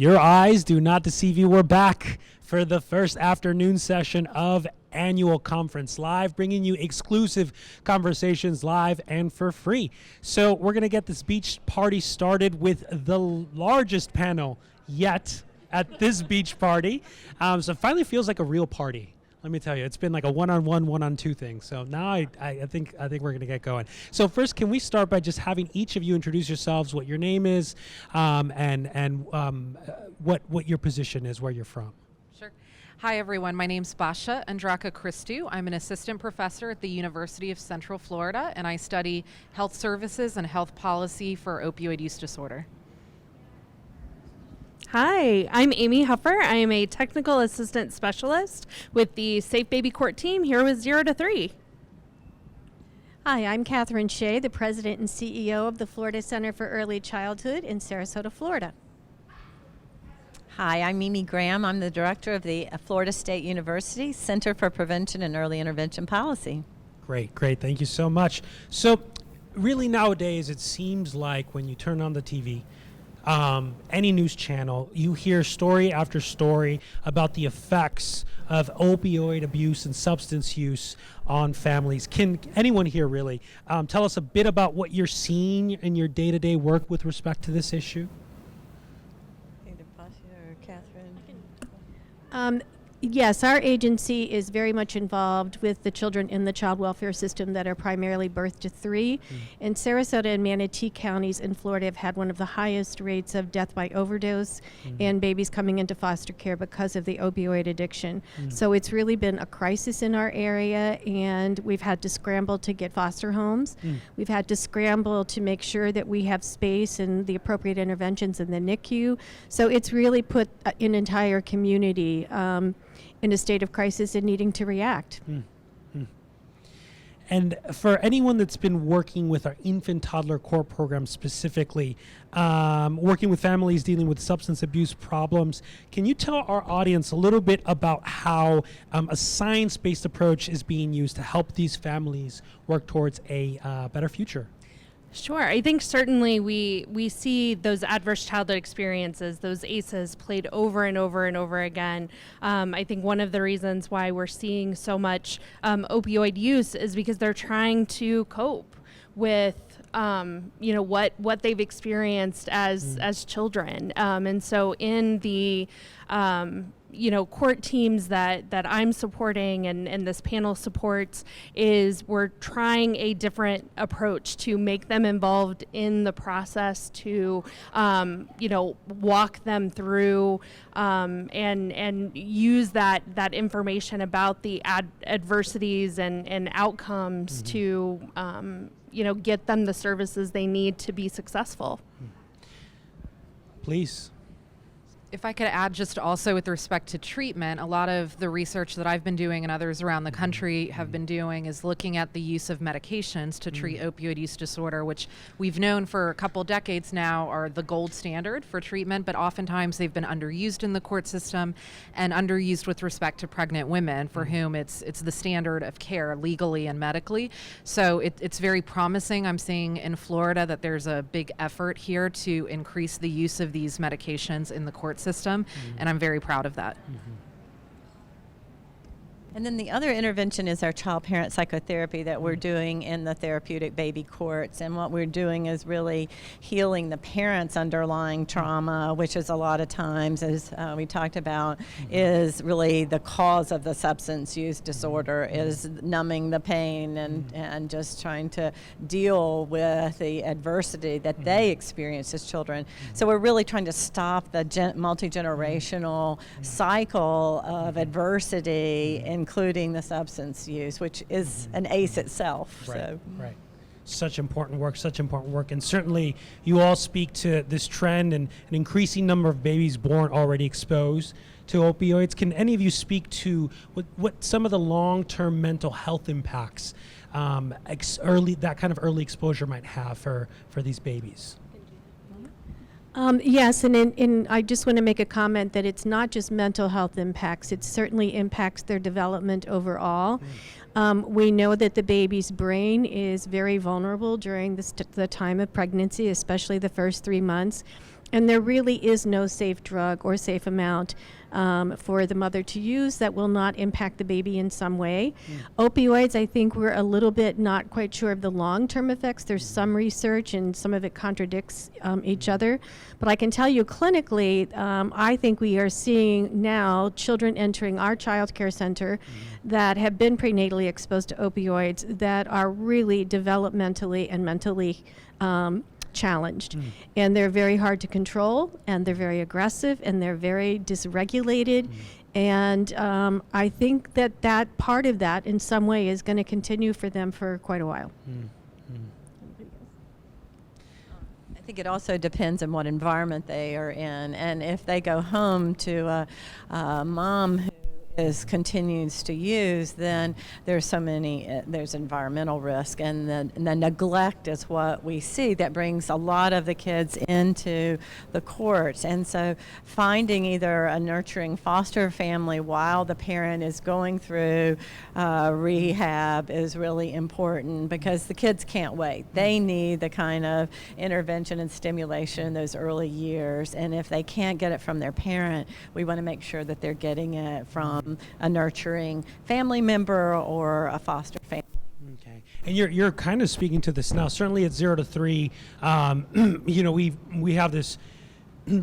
Your eyes do not deceive you. We're back for the first afternoon session of Annual Conference Live, bringing you exclusive conversations live and for free. So we're going to get this beach party started with the largest panel yet at this beach party. So it finally feels like a real party. Let me tell you, it's been like a one-on-one, one-on-two thing. So now I think we're going to get going. So first, can we start by just having each of you introduce yourselves, what your name is, and what your position is, where you're from. Sure. Hi, everyone. My name's Basha Andraka Christou. I'm an assistant professor at the University of Central Florida, and I study health services and health policy for opioid use disorder. Hi, I'm Amy Huffer. I am a technical assistant specialist with the Safe Baby Court team here with 0 to 3. Hi, I'm Catherine Shea, the president and CEO of the Florida Center for Early Childhood in Sarasota, Florida. Hi, I'm Mimi Graham. I'm the director of the Florida State University Center for Prevention and Early Intervention Policy. Great. Thank you so much. So really nowadays, it seems like when you turn on the TV, any news channel, you hear story after story about the effects of opioid abuse and substance use on families. Can anyone here really tell us a bit about what you're seeing in your day-to-day work with respect to this issue? Either Pasha or Catherine. Yes, our agency is very much involved with the children in the child welfare system that are primarily birth to 3. And Sarasota and Manatee counties in Florida have had one of the highest rates of death by overdose and babies coming into foster care because of the opioid addiction. So it's really been a crisis in our area, and we've had to scramble to get foster homes. We've had to scramble to make sure that we have space and the appropriate interventions in the NICU. So it's really put an entire community in a state of crisis and needing to react. And for anyone that's been working with our infant toddler court program specifically, working with families dealing with substance abuse problems, can you tell our audience a little bit about how a science-based approach is being used to help these families work towards a better future? Sure. I think certainly we see those adverse childhood experiences, those ACEs played over and over and over again. I think one of the reasons why we're seeing so much opioid use is because they're trying to cope with what they've experienced as children. And so in the court teams that I'm supporting and this panel supports is we're trying a different approach to make them involved in the process, to walk them through and use that information about the adversities and outcomes to get them the services they need to be successful. Please. If I could add just also with respect to treatment, a lot of the research that I've been doing and others around the country have been doing is looking at the use of medications to treat opioid use disorder, which we've known for a couple decades now are the gold standard for treatment, but oftentimes they've been underused in the court system and underused with respect to pregnant women for whom it's the standard of care legally and medically. So it's very promising. I'm seeing in Florida that there's a big effort here to increase the use of these medications in the court system, and I'm very proud of that. And then the other intervention is our child-parent psychotherapy that we're doing in the therapeutic baby courts. And what we're doing is really healing the parents' underlying trauma, which is a lot of times, as we talked about, is really the cause of the substance use disorder, is numbing the pain and just trying to deal with the adversity that they experience as children. So we're really trying to stop the multi-generational cycle of adversity, including the substance use, which is an ACE itself. Right. Such important work. And certainly you all speak to this trend and an increasing number of babies born already exposed to opioids. Can any of you speak to what some of the long-term mental health impacts that kind of early exposure might have for these babies? Yes, and I just want to make a comment that it's not just mental health impacts, it certainly impacts their development overall. We know that the baby's brain is very vulnerable during the time of pregnancy, especially the first 3 months. And there really is no safe drug or safe amount for the mother to use that will not impact the baby in some way. Opioids, I think we're a little bit not quite sure of the long-term effects. There's some research and some of it contradicts each other. But I can tell you clinically, I think we are seeing now children entering our child care center that have been prenatally exposed to opioids that are really developmentally and mentally challenged. And they're very hard to control, and they're very aggressive, and they're very dysregulated. And I think that that part of that in some way is going to continue for them for quite a while. I think it also depends on what environment they are in, and if they go home to a mom who continues to use, then there's so many, there's environmental risk, and the neglect is what we see that brings a lot of the kids into the courts. And so finding either a nurturing foster family while the parent is going through rehab is really important, because the kids can't wait. They need the kind of intervention and stimulation in those early years, and if they can't get it from their parent, we want to make sure that they're getting it from a nurturing family member or a foster family. Okay, and you're kind of speaking to this now. Certainly at 0 to 3, you know, we have this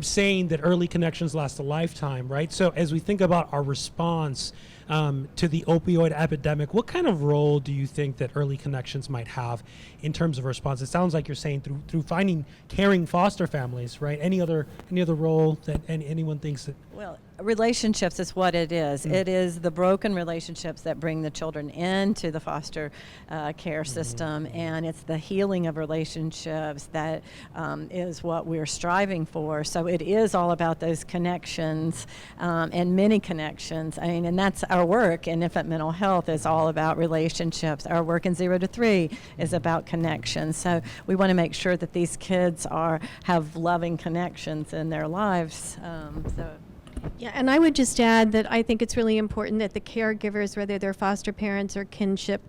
saying that early connections last a lifetime, right? So as we think about our response to the opioid epidemic, what kind of role do you think that early connections might have in terms of response? It sounds like you're saying through finding caring foster families, right? Any other role that anyone thinks that? Well, relationships is what it is. It is the broken relationships that bring the children into the foster care system, and it's the healing of relationships that is what we're striving for. So it is all about those connections, and many connections. I mean, and that's our work in infant mental health, is all about relationships. Our work in 0 to 3 is about connections. So we want to make sure that these kids have loving connections in their lives. Yeah, and I would just add that I think it's really important that the caregivers, whether they're foster parents or kinship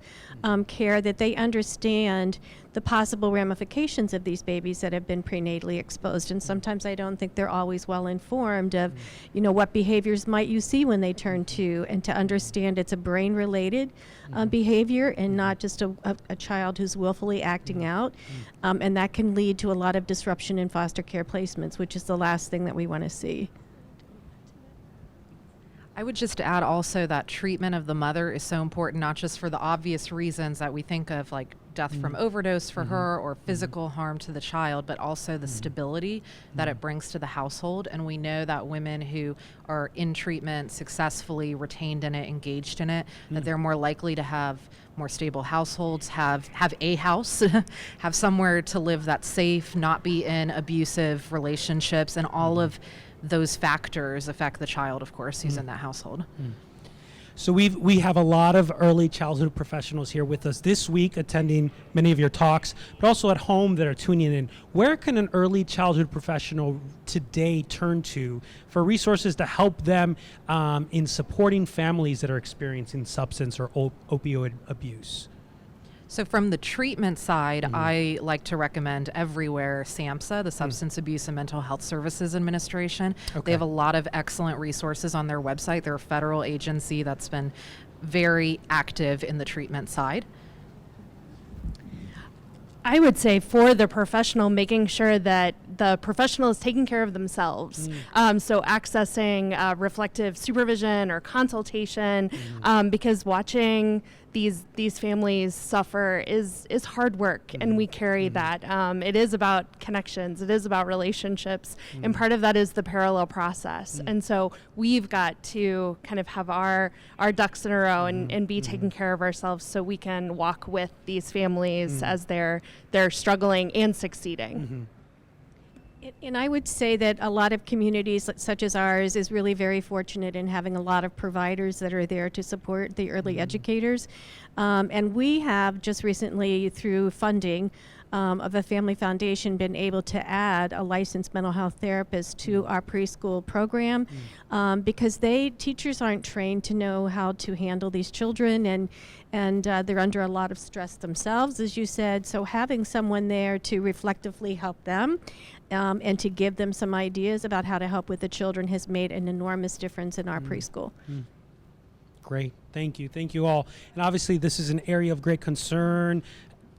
care, that they understand the possible ramifications of these babies that have been prenatally exposed. And sometimes I don't think they're always well informed of, you know, what behaviors might you see when they turn 2, and to understand it's a brain-related behavior and not just a child who's willfully acting out. And that can lead to a lot of disruption in foster care placements, which is the last thing that we want to see. I would just add also that treatment of the mother is so important, not just for the obvious reasons that we think of, like death from overdose for her or physical harm to the child, but also the stability that it brings to the household. And we know that women who are in treatment, successfully retained in it, engaged in it, that they're more likely to have more stable households, have a house, have somewhere to live that's safe, not be in abusive relationships, and all of those factors affect the child, of course, who's in that household. So we have a lot of early childhood professionals here with us this week attending many of your talks, but also at home that are tuning in. Where can an early childhood professional today turn to for resources to help them in supporting families that are experiencing substance or opioid abuse? So from the treatment side, I like to recommend everywhere SAMHSA, the Substance Abuse and Mental Health Services Administration. They have a lot of excellent resources on their website. They're a federal agency that's been very active in the treatment side. I would say for the professional, making sure that the professional is taking care of themselves. So accessing reflective supervision or consultation, because watching these families suffer is hard work, and we carry that. It is about connections, it is about relationships, and part of that is the parallel process. And so we've got to kind of have our ducks in a row and be taking care of ourselves so we can walk with these families as they're struggling and succeeding. And I would say that a lot of communities such as ours is really very fortunate in having a lot of providers that are there to support the early educators. And we have just recently, through funding, of a family foundation been able to add a licensed mental health therapist to our preschool program because teachers aren't trained to know how to handle these children, and they're under a lot of stress themselves, as you said. So having someone there to reflectively help them and to give them some ideas about how to help with the children has made an enormous difference in our preschool. Great. Thank you. Thank you all. And obviously, this is an area of great concern.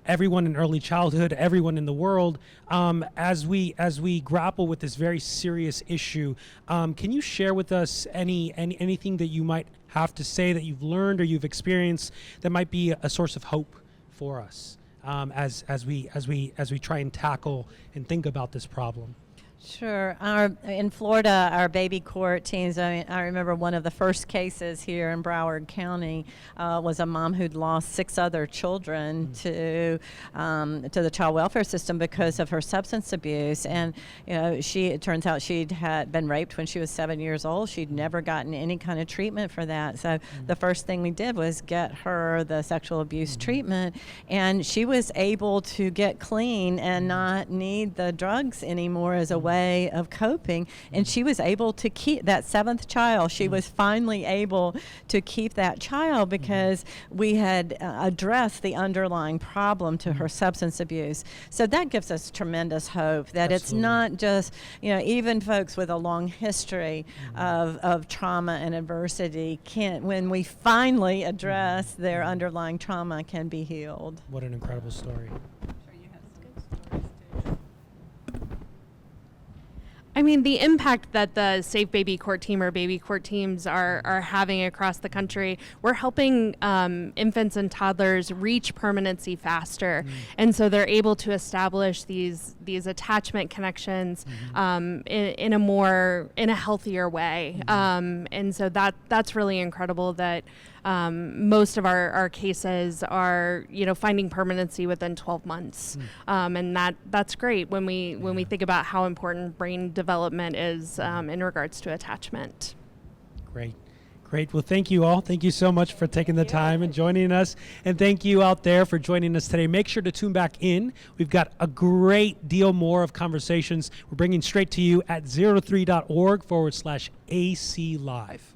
Everyone in early childhood, everyone in the world, as we grapple with this very serious issue, can you share with us anything that you might have to say that you've learned or you've experienced that might be a source of hope for us as we try and tackle and think about this problem? Sure. In Florida, our baby court teams, I remember one of the first cases here in Broward County was a mom who'd lost 6 other children to the child welfare system because of her substance abuse. And it turns out had been raped when she was 7 years old. She'd never gotten any kind of treatment for that. So the first thing we did was get her the sexual abuse treatment, and she was able to get clean and not need the drugs anymore as a way of coping. And she was able to keep that 7th child. She was finally able to keep that child because we had addressed the underlying problem to her substance abuse. So that gives us tremendous hope that it's not just, even folks with a long history of trauma and adversity when we finally address their underlying trauma, can be healed. What an incredible story. I mean, the impact that the Safe Baby Court team or baby court teams are having across the country, we're helping infants and toddlers reach permanency faster. And so they're able to establish these attachment connections in a healthier way. And so that's really incredible that most of our cases are, finding permanency within 12 months. And that's great when we think about how important brain development is in regards to attachment. Great. Well, thank you all. Thank you so much for taking the time and joining us. And thank you out there for joining us today. Make sure to tune back in. We've got a great deal more of conversations we're bringing straight to you at 03.org/AC Live.